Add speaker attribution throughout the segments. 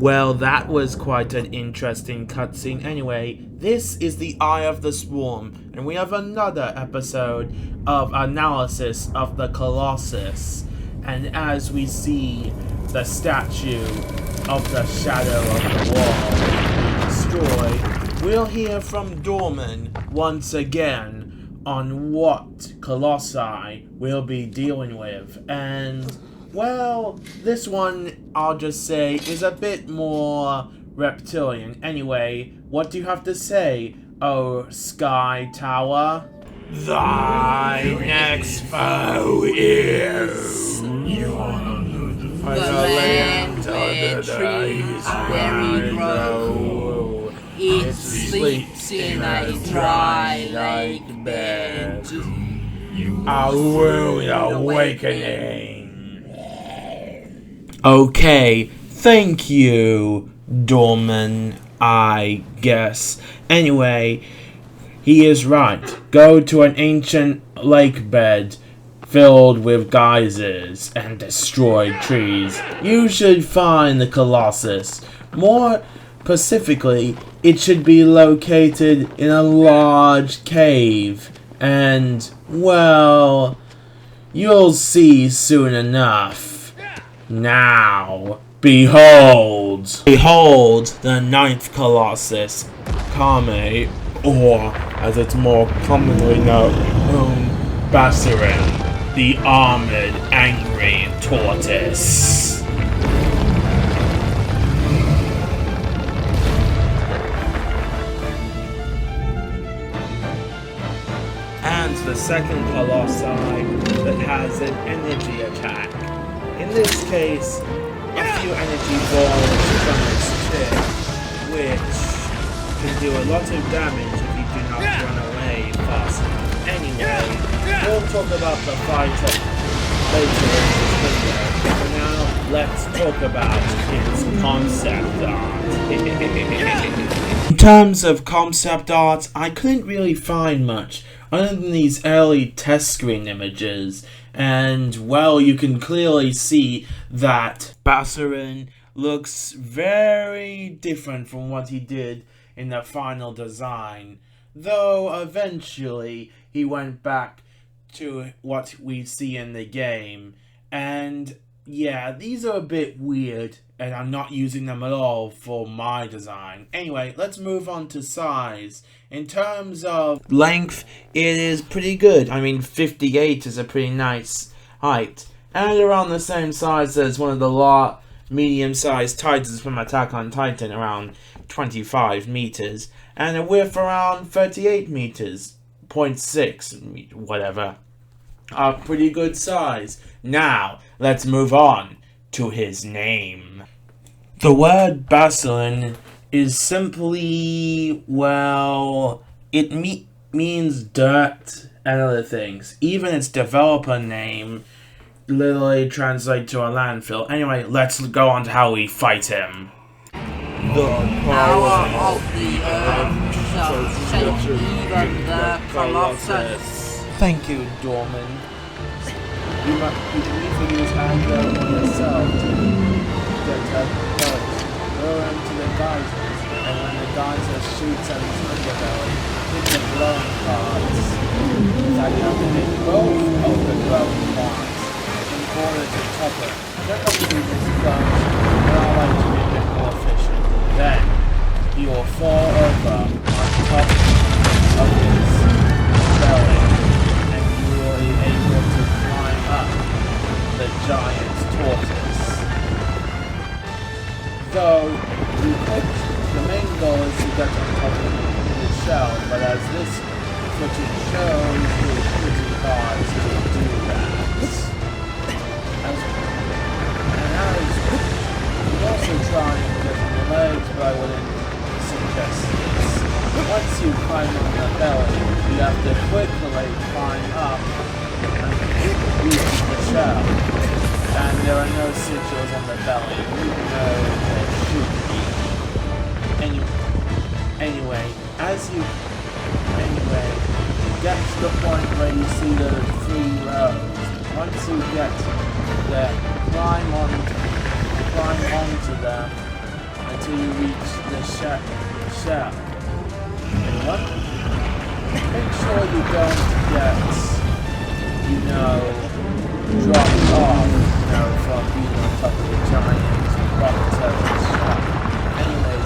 Speaker 1: Well, that was quite an interesting cutscene. Anyway, this is the Eye of the Swarm, and we have another episode of analysis of the Colossus. And as we see the statue of the Shadow of the Wall being destroyed, we'll hear from Dorman once again on what Colossi will be dealing with. And well, this one, I'll just say, is a bit more reptilian. Anyway, what do you have to say, oh Sky Tower?
Speaker 2: Thy next foe is
Speaker 3: the land where trees very grow. It sleeps in a dry lake bed.
Speaker 2: a rude awakening.
Speaker 1: Okay, thank you, Dorman, I guess. Anyway, he is right. Go to an ancient lake bed filled with geysers and destroyed trees. You should find the Colossus. More specifically, it should be located in a large cave. And, well, you'll see soon enough. Now, behold the ninth Colossus, Kame, or as it's more commonly known, Basaran, the armored, angry tortoise. And the second Colossi that has an energy attack. In this case, a few energy balls from its tip, which can do a lot of damage if you do not run away fast enough. Anyway, we'll talk about the fight later in this video. For now, let's talk about its concept art. In terms of concept art, I couldn't really find much other than these early test screen images. And, well, you can clearly see that Basaran looks very different from what he did in the final design. Though, eventually, he went back to what we see in the game. And, yeah, these are a bit weird, and I'm not using them at all for my design. Anyway, let's move on to size. In terms of length, it is pretty good. I mean, 58 is a pretty nice height. And around the same size as one of the medium-sized Titans from Attack on Titan, around 25 meters. And a width around 38 meters, 0.6, whatever. A pretty good size. Now, let's move on to his name. The word Basaran is simply, well, it means dirt and other things. Even its developer name literally translates to a landfill. Anyway, let's go on to how we fight him.
Speaker 3: The power of the earth shall shake even the Colossus.
Speaker 1: Thank you, Dorman. You can either use anger on yourself to get that boat, throw into the geysers, and when the geyser shoots at its underbelly, hit the glowing parts. That you have to hit both of the glowing parts in order to cover. I don't know if you do this first, but I like to be a bit more efficient. Then, he will fall over on top of his belly, and you will be able to climb up the giant tortoise. Though, the main goal is to get on top of the shell, but as this footage shows, it's pretty hard to do that. I'm also trying different legs, but I wouldn't suggest this. Once you climb on the belly, you have to quickly climb up and reach the shell. And there are no sigils on the belly, even though there should be. Anyway, get to the point where you see the 3 rows. Once you get there, climb onto them, until you reach the shell. And what? Make sure you don't get, dropped off, from being on top of the giant rock turtle shell. Anyway,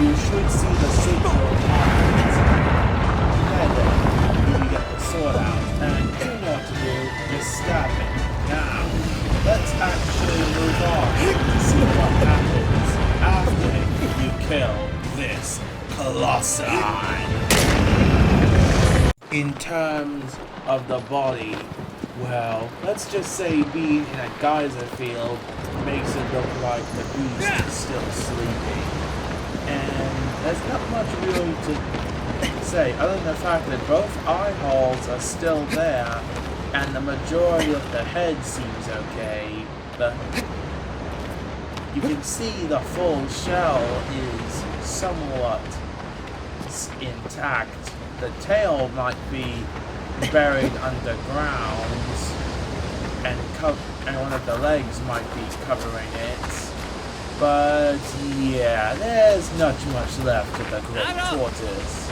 Speaker 1: you should see the signal happens. And then you get the sword out, and you know what to do, just stab it. Now, let's actually move on to see what happens after you kill this colossus. In terms of the body, well, let's just say being in a geyser field makes it look like the beast is still sleeping. And there's not much really to say other than the fact that both eye holes are still there and the majority of the head seems okay. You can see the full shell is somewhat intact. The tail might be buried underground, and one of the legs might be covering it. But yeah, there's not much left of the great tortoise.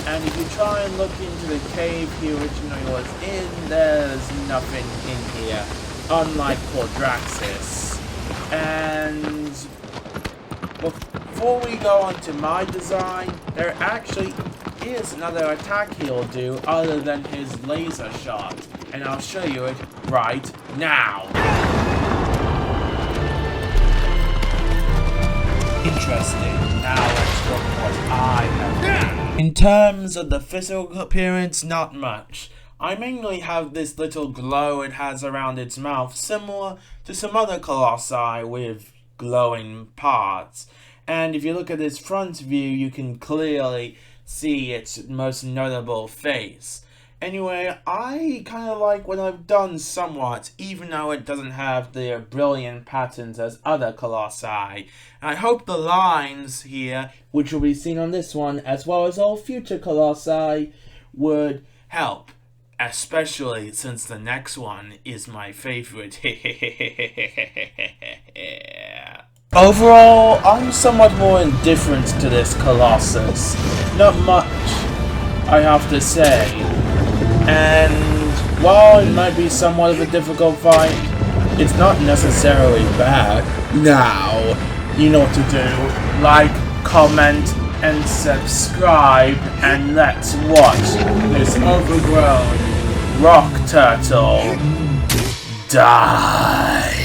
Speaker 1: And if you try and look into the cave he originally was in, there's nothing in here, unlike Quadraxis. And before we go on to my design, there actually is another attack he'll do other than his laser shot, and I'll show you it right now. Interesting. Now let's look what I have done. In terms of the physical appearance, not much. I mainly have this little glow it has around its mouth, similar to some other colossi with glowing parts. And if you look at this front view, you can clearly see its most notable face. Anyway, I kind of like what I've done somewhat, even though it doesn't have the brilliant patterns as other colossi. And I hope the lines here, which will be seen on this one, as well as all future colossi, would help. Especially since the next one is my favorite. Overall, I'm somewhat more indifferent to this colossus. Not much, I have to say. And while it might be somewhat of a difficult fight, it's not necessarily bad. Now, you know what to do. Like, comment, and subscribe, and let's watch this overgrown rock turtle die.